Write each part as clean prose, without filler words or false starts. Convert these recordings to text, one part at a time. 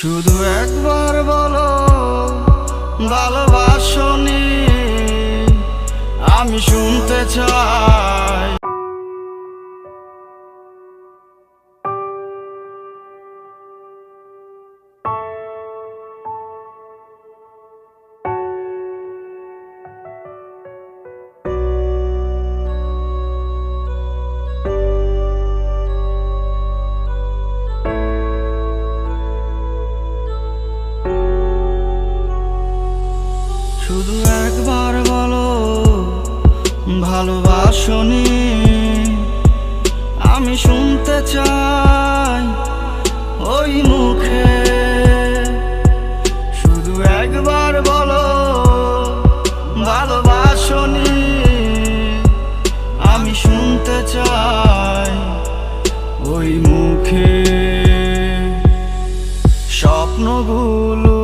শুধু একবার বলো ভালোবাসনি, আমি শুনতে চাই। শুধু একবার বলো ভালোবাসনি, আমি শুনতে চাই ওই মুখে। শুধু একবার বলো ভালোবাসনি, আমি শুনতে চাই ওই মুখে। স্বপ্নগুলো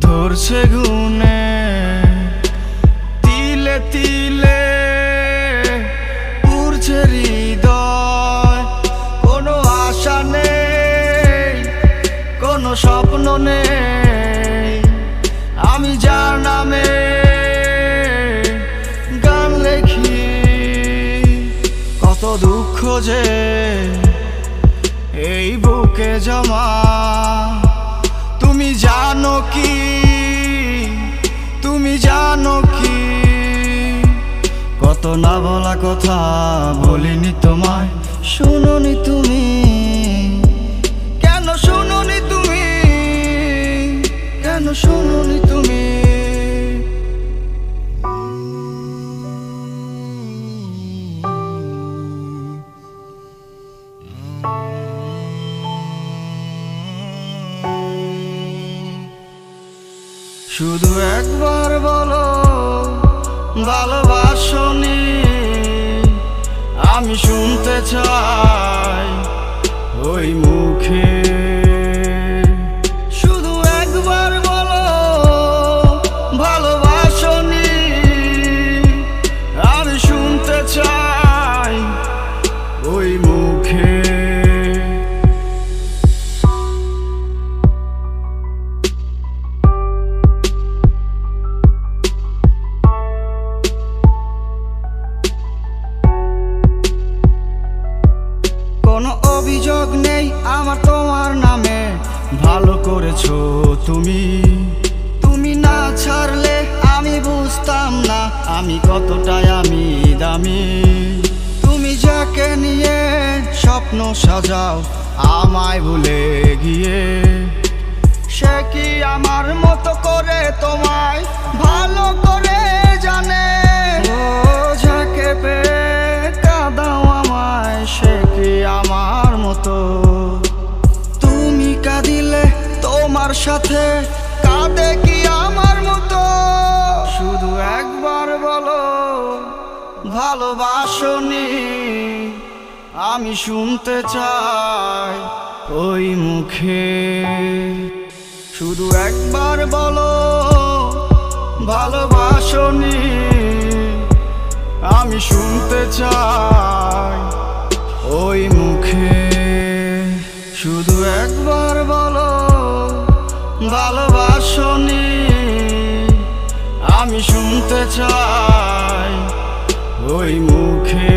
ধরছে গুনে, তিলে তিলে উড়ছে হৃদয়। কোনো আশা নেই, কোনো স্বপ্ন নেই, আমি যার নামে গান লেখি। কত দুঃখ যে এই বুকে জমা, তুমি জানো কি, তুমি জানো কি? কত না বলা কথা বলিনি তোমায়, শুনোনি তুমি? কেন শুনোনি তুমি? কেন শুনোনি তুমি? শুধু একবার বলো ভালোবাসনি, আমি শুনতে চাই ওই মুখে। শুধু একবার বলো ভালোবাসনি, আমি শুনতে চাই ওই মুখে। কোনো অভিযোগ নেই আমার তোমার নামে, ভালো করেছো তুমি। তুমি না ছাড়লে আমি বুঝতাম না আমি কতটাই আমি দামি। তুমি যাকে নিয়ে স্বপ্ন সাজাও আমায় ভুলে গিয়ে, সে কি আমার মতো করে তোমায় ভালো করে জানে? ও যাকে পেয়ে কাঁদাও আমায়, সে কি আমার মতো? তুমি কাঁদিলে তোমার সাথে কাঁদে কি আমার মতো? শুধু একবার বলো ভালোবাসনি, আমি শুনতে চাই ওই মুখে। শুধু একবার বলো ভালোবাসনি, আমি শুনতে চাই ওই মুখে। শুধু একবার বলো ভালোবাসনি, আমি শুনতে চাই ওই মুখে।